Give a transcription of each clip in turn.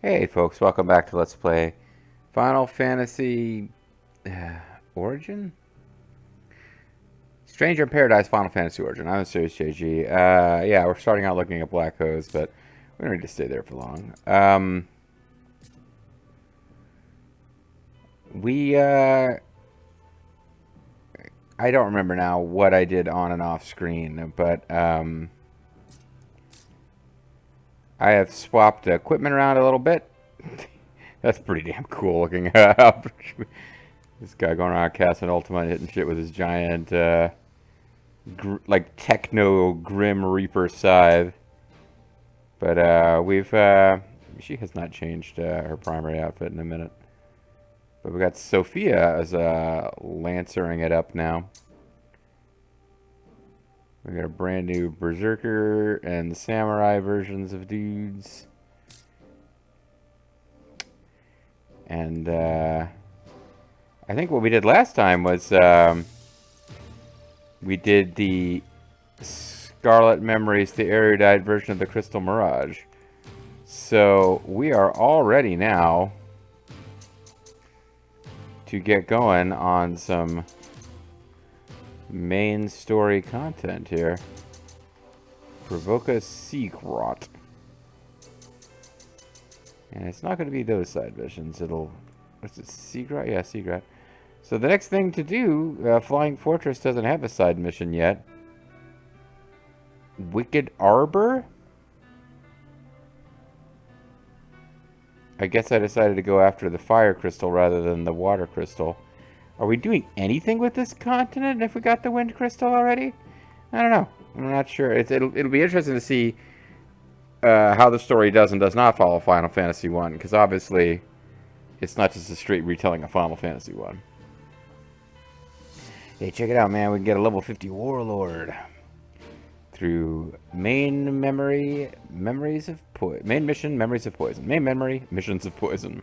Hey folks, welcome back to Let's Play Final Fantasy Origin? Stranger in Paradise Final Fantasy Origin. I'm Serious JG. Yeah, we're starting out looking at Black Hose, but we don't need to stay there for long. I don't remember now what I did on and off screen, but I have swapped equipment around a little bit. That's pretty damn cool looking. This guy going around casting Ultima and hitting shit with his giant, like, techno Grim Reaper scythe. But, she has not changed her primary outfit in a minute. But we got Sophia as lancering it up now. We got a brand new Berserker and Samurai versions of dudes. And, I think what we did last time was, we did the Scarlet Memories, the erudite version of the Crystal Mirage. So we are all ready now to get going on some main story content here. Provoca Seekrot. And it's not going to be those side missions. It'll... What's it? Seekrot? Yeah, Seekrot. So the next thing to do, Flying Fortress doesn't have a side mission yet. Wicked Arbor? I guess I decided to go after the fire crystal rather than the water crystal. Are we doing anything with this continent if we got the wind crystal already? I don't know. I'm not sure. It'll be interesting to see how the story does and does not follow Final Fantasy 1, because obviously it's not just a straight retelling of Final Fantasy 1. Hey, check it out, man. We can get a level 50 Warlord through main mission, Memories of Poison. Main memory, Missions of Poison.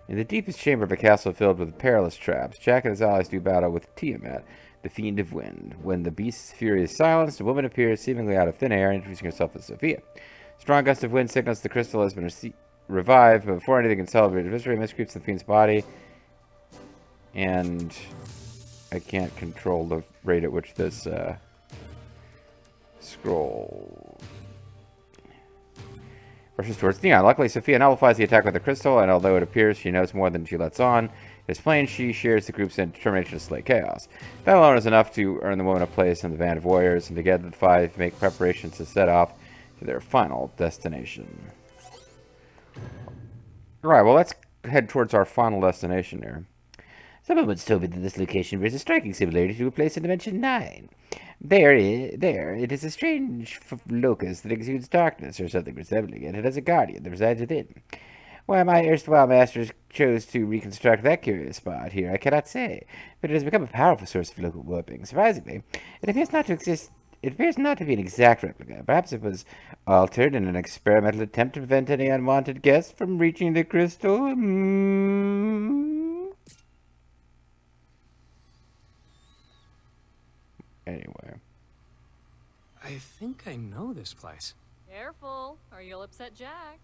In the deepest chamber of a castle filled with perilous traps, Jack and his allies do battle with Tiamat, the Fiend of Wind. When the beast's fury is silenced, a woman appears seemingly out of thin air, introducing herself as Sophia. Strong gust of wind signals the crystal has been revived, but before anything can celebrate, a mystery mist creeps in the Fiend's body, and I can't control the rate at which this scroll rushes towards Neon. Luckily, Sophia nullifies the attack with the crystal, and although it appears she knows more than she lets on, it is plain she shares the group's determination to slay chaos. That alone is enough to earn the woman a place in the band of warriors, and together the five make preparations to set off to their final destination. Alright, well, let's head towards our final destination here. Someone once told me that this location bears a striking similarity to a place in Dimension 9. There, it is a strange locus that exudes darkness, or something resembling it. It has a guardian that resides within. Why my erstwhile masters chose to reconstruct that curious spot here, I cannot say, but it has become a powerful source of local warping. Surprisingly, it appears not to exist. It appears not to be an exact replica. Perhaps it was altered in an experimental attempt to prevent any unwanted guests from reaching the crystal. Anyway. I think I know this place. Careful, or you'll upset Jack.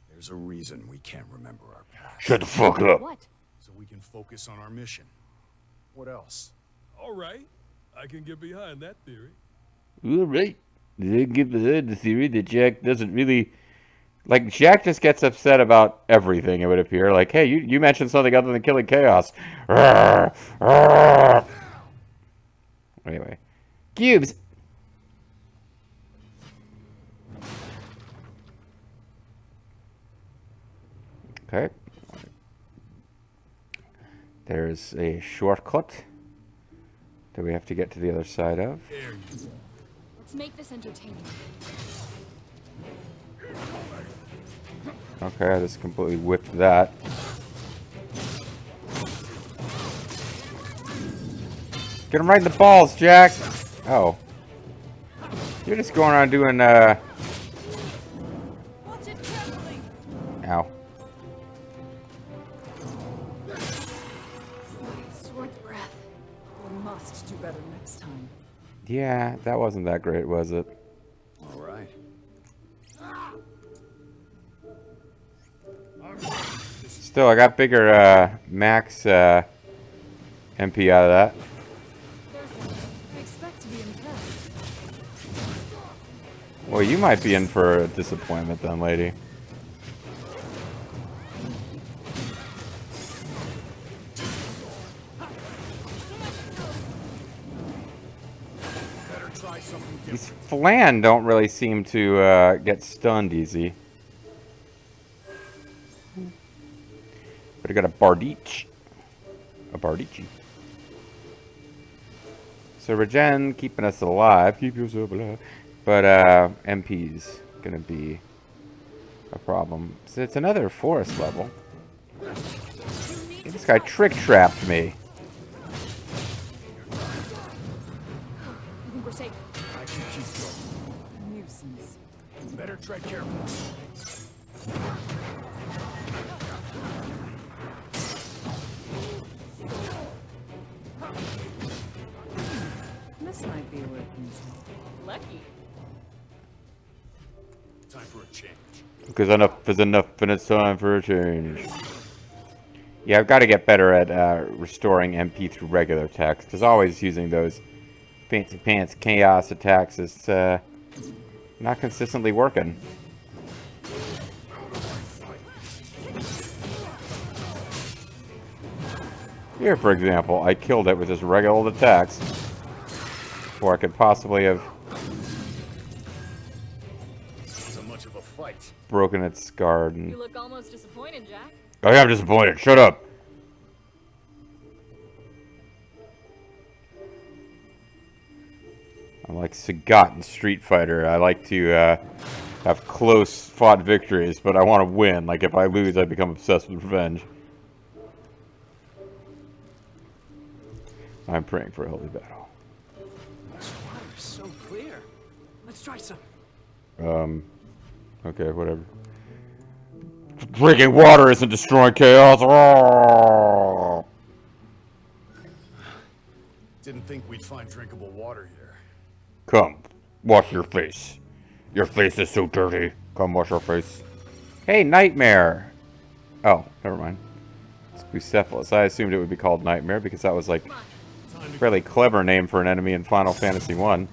There's a reason we can't remember our past. Shut the fuck up. What? So we can focus on our mission. What else? All right, I can get behind that theory. All right. They get behind the theory that Jack doesn't really... Like, Jack just gets upset about everything, it would appear. Like, hey, you mentioned something other than killing chaos. Anyway. Cubes! Okay. There's a shortcut that we have to get to the other side of. Let's make this entertaining. Okay, I just completely whipped that. Get him right in the balls, Jack! Oh. You're just going around doing, Watch it carefully. Ow. Sword's breath. We must do better next time. Yeah, that wasn't that great, was it? All right. Still, I got bigger max MP out of that. I expect to be impressed. Well, you might be in for a disappointment then, lady. Better try something different. These Flan don't really seem to get stunned easy. But I got a Bardich. A Bardici. So regen, keeping us alive. Keep yourself alive. But MP's gonna be a problem. So it's another forest level. This guy trick-trapped me. I think we're safe. I can keep going. Nuisance. Better tread carefully. This might be working. Lucky. Time for a change. Because enough is enough and it's time for a change. Yeah, I've got to get better at restoring MP through regular attacks. Because always using those fancy pants chaos attacks is not consistently working. Here, for example, I killed it with just regular old attacks. Before I could possibly have So much of a fight. broken its guard. You And... look almost disappointed, Jack. I am disappointed. Shut up. I'm like Sagat in Street Fighter. I like to have close fought victories, but I want to win. Like if I lose, I become obsessed with revenge. I'm praying for a holy battle. This water's so clear. Let's try some. Okay, whatever. Drinking water isn't destroying chaos. Oh! Didn't think we'd find drinkable water here. Come, wash your face. Your face is so dirty. Come wash your face. Hey, Nightmare. Oh, never mind. It's Bucephalus. I assumed it would be called Nightmare because that was like a fairly clever name for an enemy in Final Fantasy 1.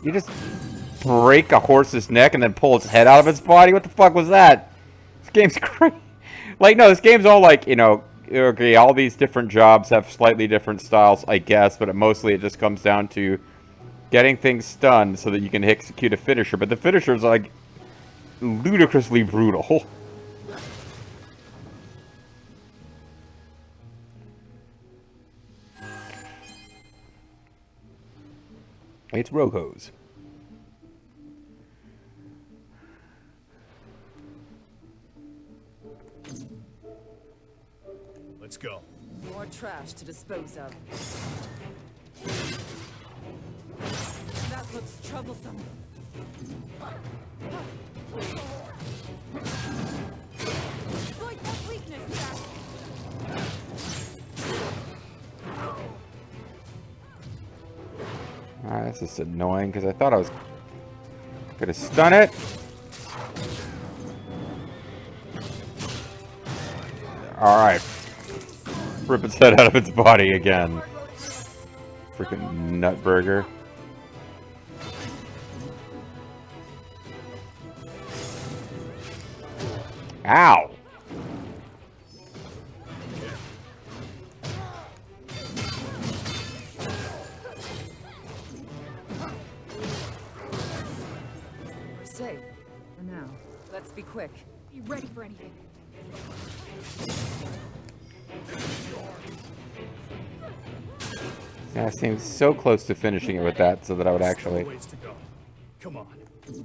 You just break a horse's neck and then pull its head out of its body? What the fuck was that? This game's crazy. Like, no, this game's all like, you know, okay, all these different jobs have slightly different styles, I guess, but mostly it just comes down to getting things stunned so that you can execute a finisher. But the finisher's like ludicrously brutal. It's Roko's. Let's go. More trash to dispose of. That looks troublesome. Exploit that weakness, Jack. This is annoying because I thought I was gonna stun it. Alright. Rip its head out of its body again. Freaking nutburger. Ow! We're safe. For now. Let's be quick. Be ready for anything. Yeah, I seemed so close to finishing it with that so that I would actually... Ways to go. Come on. You'll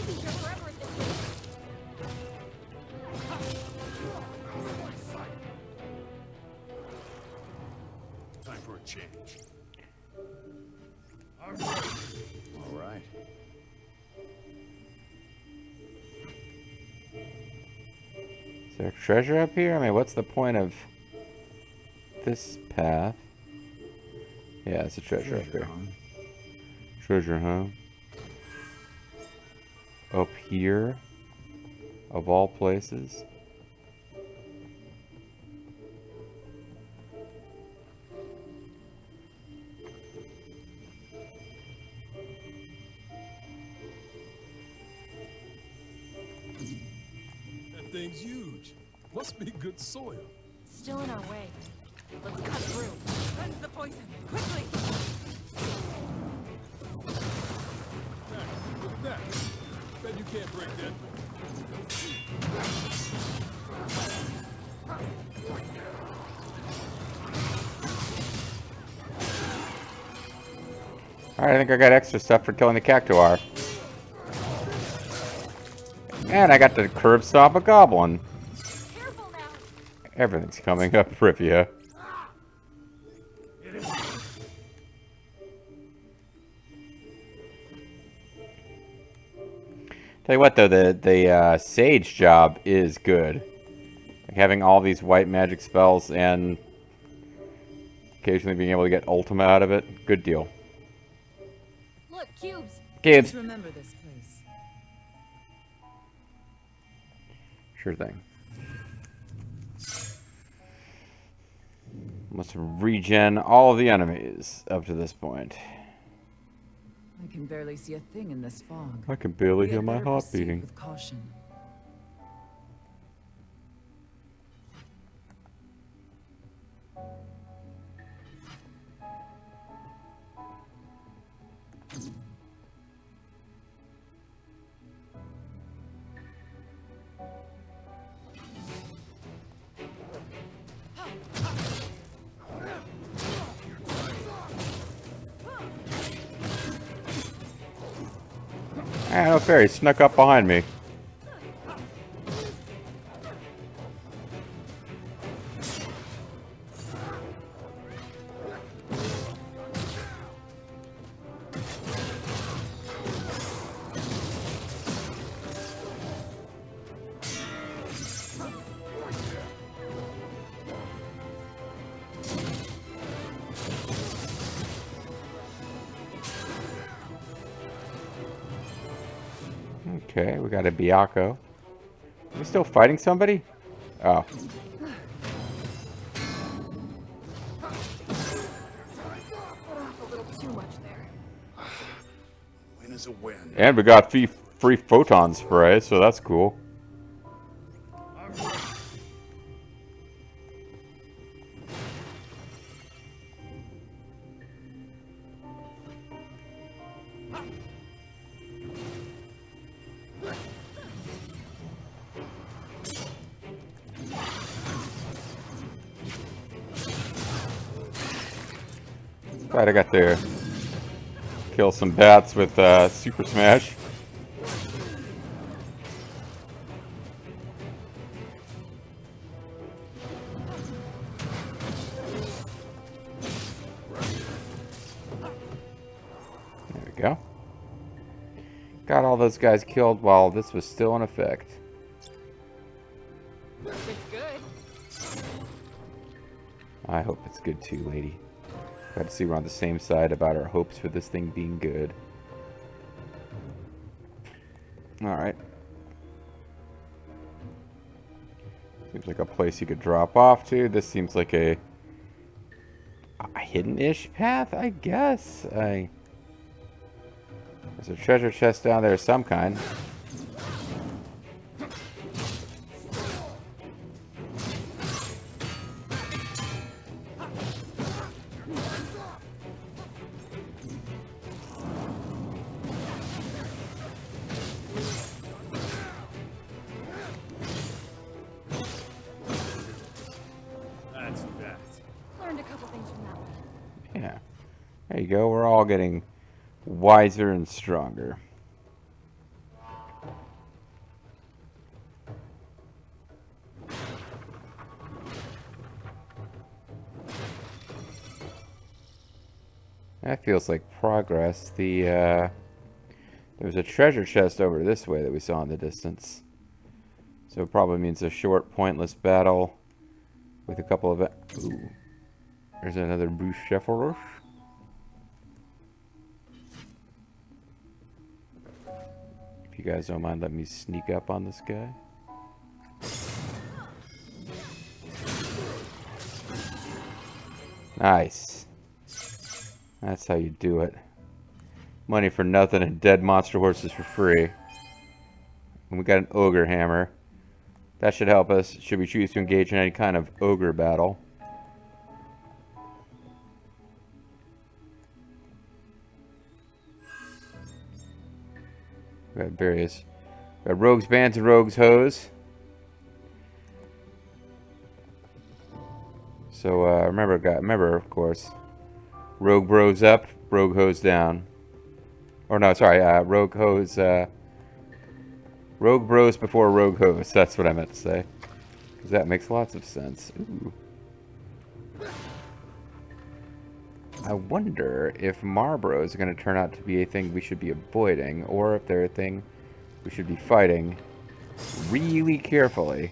be here forever at this rate. Time for a change. All right. Is there treasure up here? I mean, what's the point of this path. Yeah, it's a treasure up here. Treasure, huh? Up here, of all places. That thing's huge. Must be good soil. Still in our way. Let's cut through. Cleanse the poison, quickly! Hey, look at that. Bet you can't break that. Alright, I think I got extra stuff for killing the cactuar. And I got to curb stomp a goblin. Careful now! Everything's coming up, Rivia. Tell you what, though, the sage job is good. Like having all these white magic spells and occasionally being able to get Ultima out of it, good deal. Look, cubes! Gibbs. Let's remember this place. Sure thing. Must regen all of the enemies up to this point. I can barely see a thing in this fog. I can barely We hear had my better heart proceed beating. with caution. Ah, no fairy snuck up behind me. Okay, we got a Biako. Are we still fighting somebody? Oh. Put off a little too much there. Win is a win. And we got free photon spray, so that's cool. Glad I got to kill some bats with Super Smash. There we go. Got all those guys killed while this was still in effect. It's good. I hope it's good too, lady. Glad to see we're on the same side about our hopes for this thing being good. Alright. Seems like a place you could drop off to. This seems like a hidden-ish path, I guess. There's a treasure chest down there of some kind. That's that. Learned a couple things from that one. Yeah. There you go. We're all getting wiser and stronger. That feels like progress. There was a treasure chest over this way that we saw in the distance. So it probably means a short, pointless battle with a couple of... Ooh. There's another Bruce Sheffield. If you guys don't mind, let me sneak up on this guy. Nice. That's how you do it. Money for nothing and dead monster horses for free. And we got an ogre hammer. That should help us should we choose to engage in any kind of ogre battle. We got various. We got rogues bands and rogues hose. So remember, of course, rogue bros up, rogue hose down. Or no, sorry, rogue hose. Rogue bros before rogue hose. That's what I meant to say. Because that makes lots of sense. Ooh. I wonder if Marbros are going to turn out to be a thing we should be avoiding, or if they're a thing we should be fighting really carefully.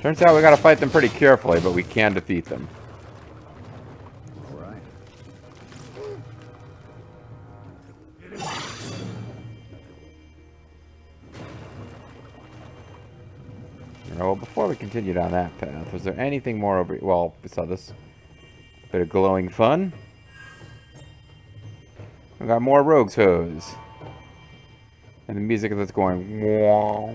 Turns out we gotta fight them pretty carefully, but we can defeat them. All right. Well, before we continue down that path, was there anything more over... Well, we saw this bit of glowing fun. We got more rogues hose. And the music that's going... Wah.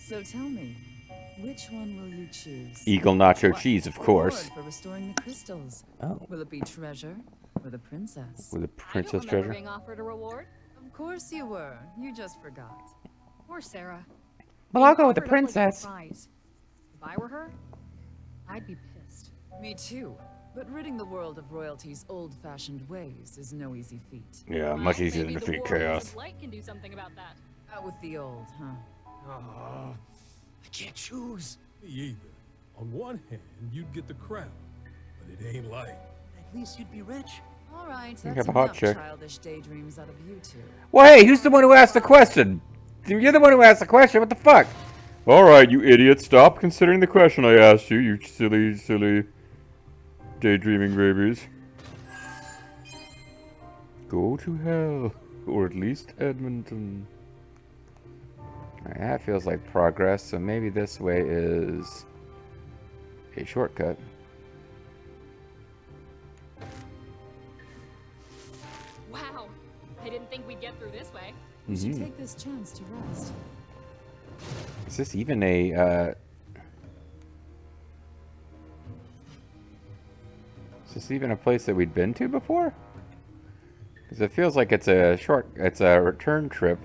So tell me, which one will you choose? Eagle nacho cheese, of course. Reward for restoring the crystals. Oh. Will it be treasure or the princess? With a I princess don't remember treasure. being offered a reward. Of course you were. You just forgot. Poor Sarah. Well, I'll go with the Being offered up like a princess. prize. If I were her, I'd be pissed. Me too. But ridding the world of royalty's old-fashioned ways is no easy feat. Yeah, Well, much easier than maybe the defeat Warriors chaos. of Light can do something about that. Out with the old, huh? Oh, I can't choose. Me either. On one hand, you'd get the crown, but it ain't like. At least you'd be rich. All right, have that's a hot enough chick. childish daydreams out of you two. Well, hey, who's the one who asked the question? You're the one who asked the question. What the fuck? All right, you idiot. Stop considering the question I asked you, you silly, silly daydreaming babies. Go to hell. Or at least Edmonton. Alright, that feels like progress, so maybe this way is a shortcut. Wow. I didn't think we'd get through this way. You should take this chance to rest. Is this even a, is this even a place that we'd been to before? Because it feels like it's a return trip.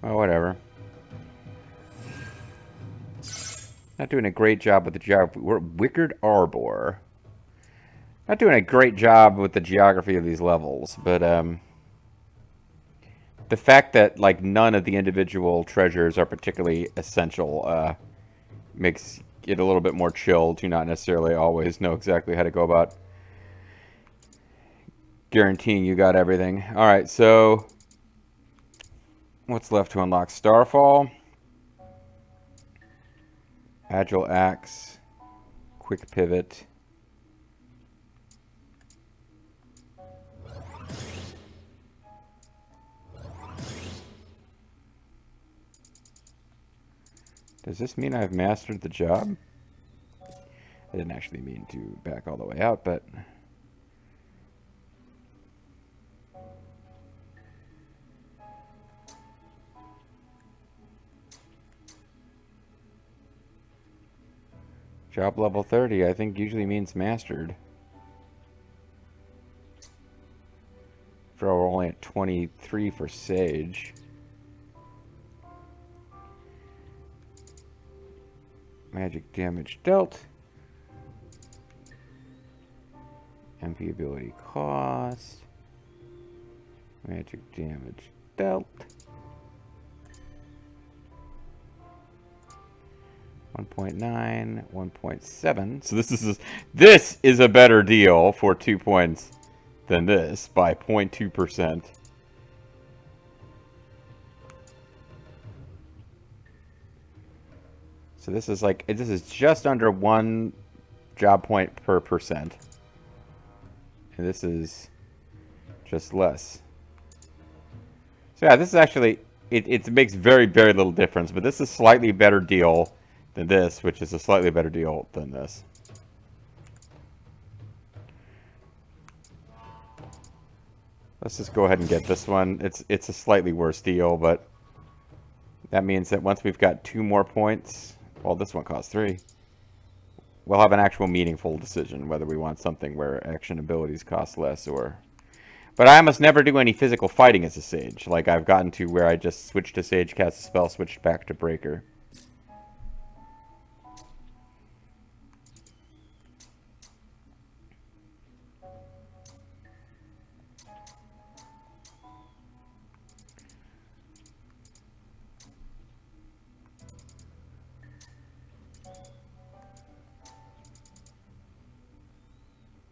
Oh, whatever. Not doing a great job with the geography. We're at Wickard Arbor. Not doing a great job with the geography of these levels, but, the fact that, like, none of the individual treasures are particularly essential, makes it a little bit more chill to not necessarily always know exactly how to go about guaranteeing you got everything. Alright, so what's left to unlock? Starfall, Agile Axe, Quick Pivot. Does this mean I've mastered the job? I didn't actually mean to back all the way out, but... Job level 30, I think usually means mastered. For we're only at 23 for Sage. Magic damage dealt. MP ability cost. Magic damage dealt. 1.9, 1.7. So this is a better deal for 2 points than this by 0.2%. So this is just under 1 job point per percent. And this is just less. So yeah, this is actually, it makes very, very little difference, but this is a slightly better deal than this, which is a slightly better deal than this. Let's just go ahead and get this one. It's a slightly worse deal, but that means that once we've got 2 more points, well, this one costs 3. We'll have an actual meaningful decision whether we want something where action abilities cost less or... But I almost never do any physical fighting as a sage. Like I've gotten to where I just switched to sage, cast a spell, switched back to breaker.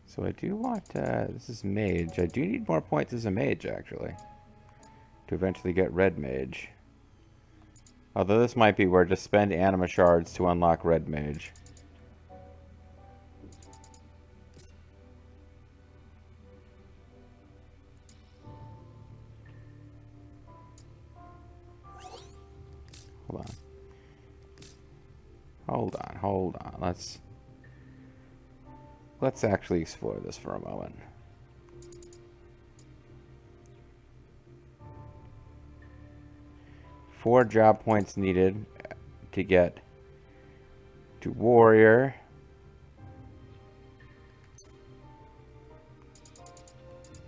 So I do want, this is mage. I do need more points as a mage, actually, to eventually get red mage. Although this might be where just spend anima shards to unlock red mage. Hold on. Hold on. Let's actually explore this for a moment. Four job points needed to get to warrior.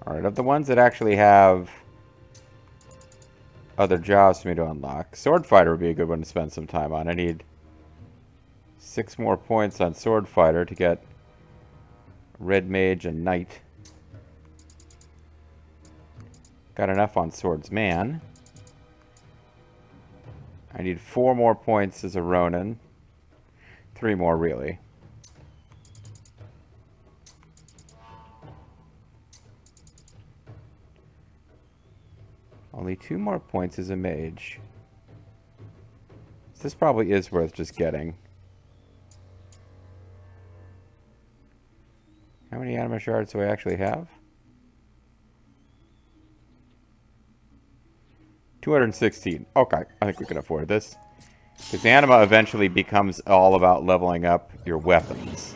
Alright, of the ones that actually have other jobs for me to unlock, sword fighter would be a good one to spend some time on. I need 6 more points on sword fighter to get red mage and knight. Got enough on swordsman. I need 4 more points as a ronin. 3 more really. Only 2 more points as a mage. So this probably is worth just getting. How many anima shards do I actually have? 216. Okay, I think we can afford this. Because anima eventually becomes all about leveling up your weapons.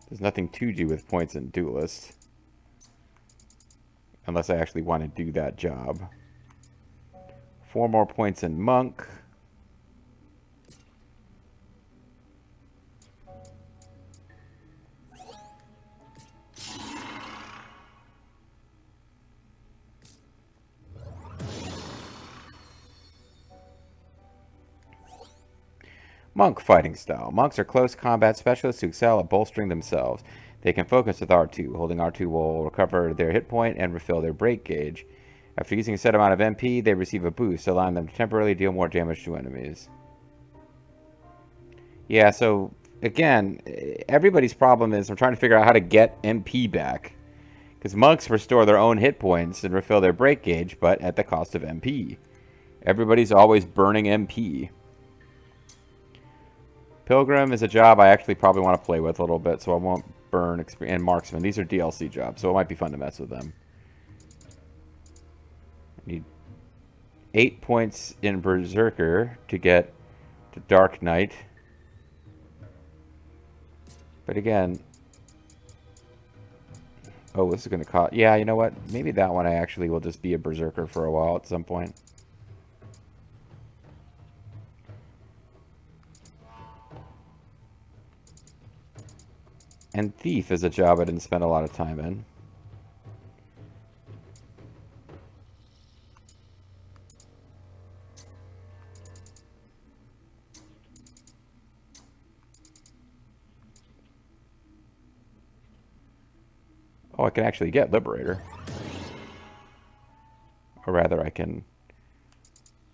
There's nothing to do with points in duelist. Unless I actually want to do that job. 4 more points in monk. Monk fighting style. Monks are close combat specialists who excel at bolstering themselves. They can focus with R2. Holding R2 will recover their hit point and refill their break gauge. After using a set amount of MP, they receive a boost, allowing them to temporarily deal more damage to enemies. Yeah, so again, everybody's problem is I'm trying to figure out how to get MP back. Because monks restore their own hit points and refill their break gauge, but at the cost of MP. Everybody's always burning MP. Pilgrim is a job I actually probably want to play with a little bit, so I won't burn experience. And Marksman, these are DLC jobs, so it might be fun to mess with them. I need 8 points in Berserker to get to Dark Knight. But again... Oh, this is going to cost... Yeah, you know what? Maybe that one I actually will just be a Berserker for a while at some point. And Thief is a job I didn't spend a lot of time in. Oh, I can actually get Liberator. Or rather,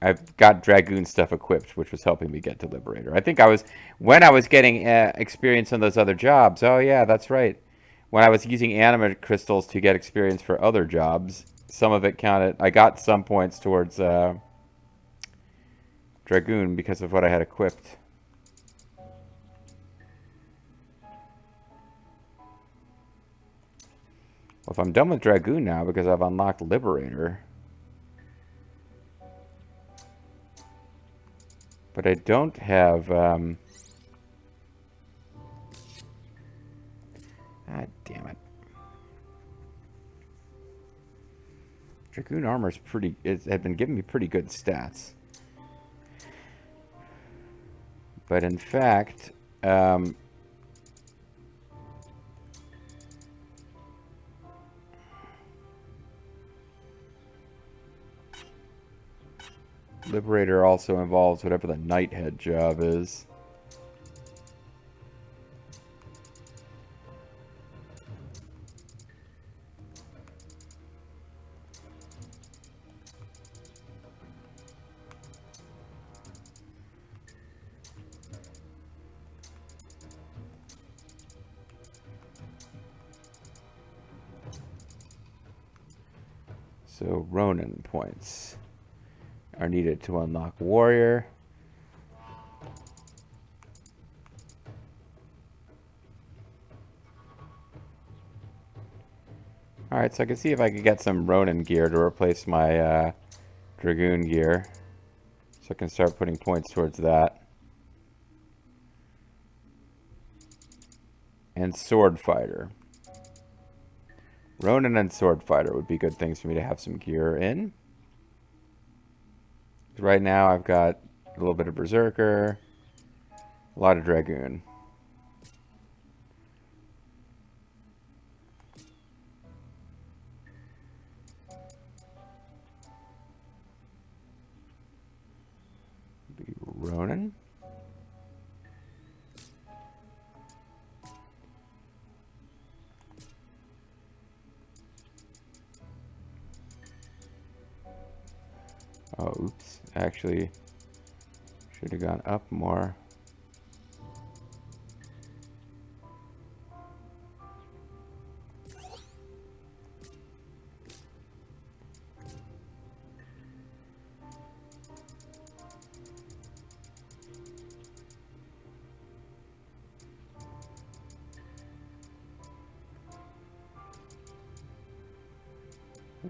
I've got Dragoon stuff equipped, which was helping me get to Liberator. I think when I was getting experience on those other jobs. Oh yeah, that's right. When I was using anima crystals to get experience for other jobs, some of it counted. I got some points towards Dragoon because of what I had equipped. Well, if I'm done with Dragoon now because I've unlocked Liberator. But I don't have... Ah, damn it. Dragoon armor's it had been giving me pretty good stats. But in fact... Liberator also involves whatever the Nighthead job is. So Ronin points are needed to unlock Warrior. Alright, so I can see if I could get some Ronin gear to replace my Dragoon gear. So I can start putting points towards that. And Sword Fighter. Ronin and Sword Fighter would be good things for me to have some gear in. Right now I've got a little bit of Berserker, a lot of Dragoon. Be Ronin. Oh, oops. Actually, should have gone up more.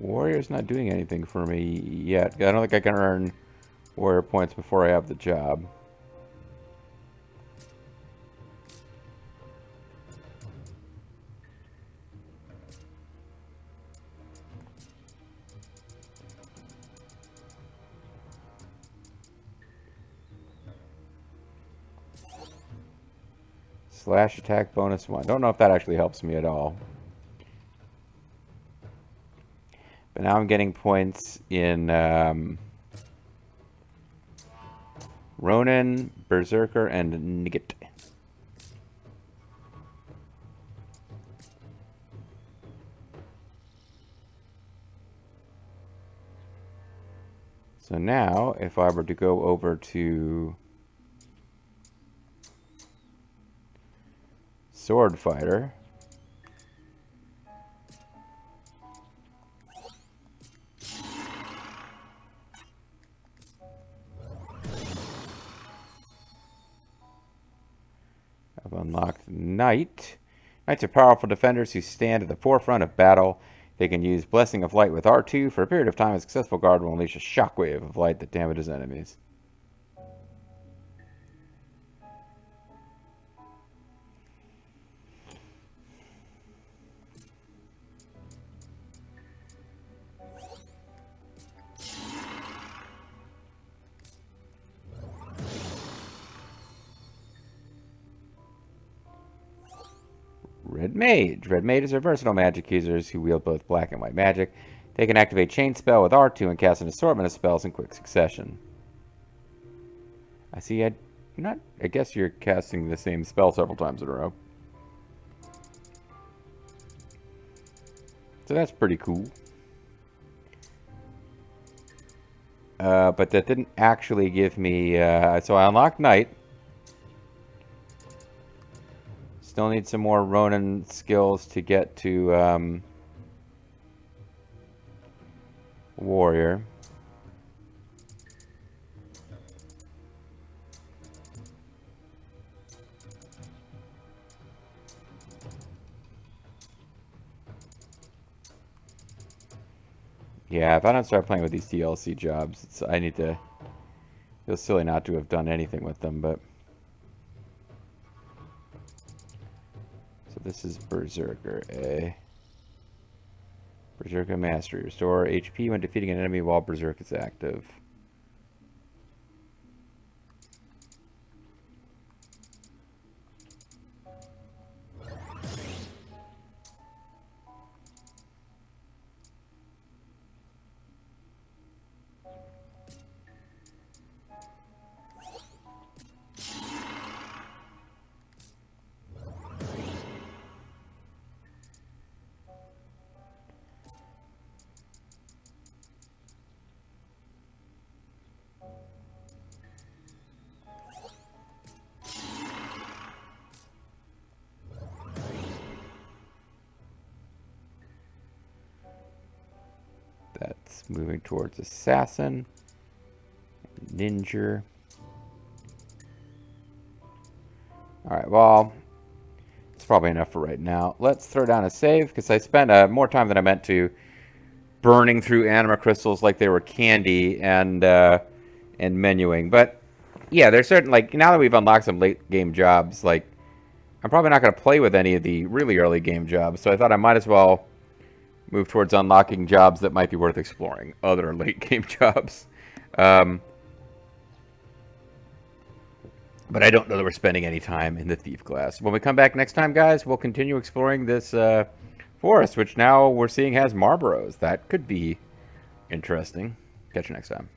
Warrior's not doing anything for me yet. I don't think I can earn Warrior points before I have the job. Slash attack bonus 1. Don't know if that actually helps me at all. But now I'm getting points in Ronin, Berserker, and Nigget. So now, if I were to go over to Sword Fighter, I've unlocked Knight. Knights are powerful defenders who stand at the forefront of battle. They can use Blessing of Light with R2. For a period of time, a successful guard will unleash a shockwave of light that damages enemies. Red Mage. Red Mages are versatile magic users who wield both black and white magic. They can activate Chain Spell with R2 and cast an assortment of spells in quick succession. I see. I guess you're casting the same spell several times in a row. So that's pretty cool. But that didn't actually give me... so I unlocked Knight. Still need some more Ronin skills to get to Warrior. Yeah, if I don't start playing with these DLC jobs, I need to... Feels silly not to have done anything with them, but... So this is Berserker, eh? Berserker Mastery. Restore HP when defeating an enemy while Berserk is active. That's moving towards Assassin. Ninja. Alright, well, it's probably enough for right now. Let's throw down a save, because I spent more time than I meant to burning through anima crystals like they were candy and menuing. But, yeah, there's certain, like, now that we've unlocked some late game jobs, like, I'm probably not going to play with any of the really early game jobs, so I thought I might as well move towards unlocking jobs that might be worth exploring, other late game jobs. But I don't know that we're spending any time in the Thief class. When we come back next time, guys, we'll continue exploring this forest, which now we're seeing has Marlboros. That could be interesting. Catch you next time.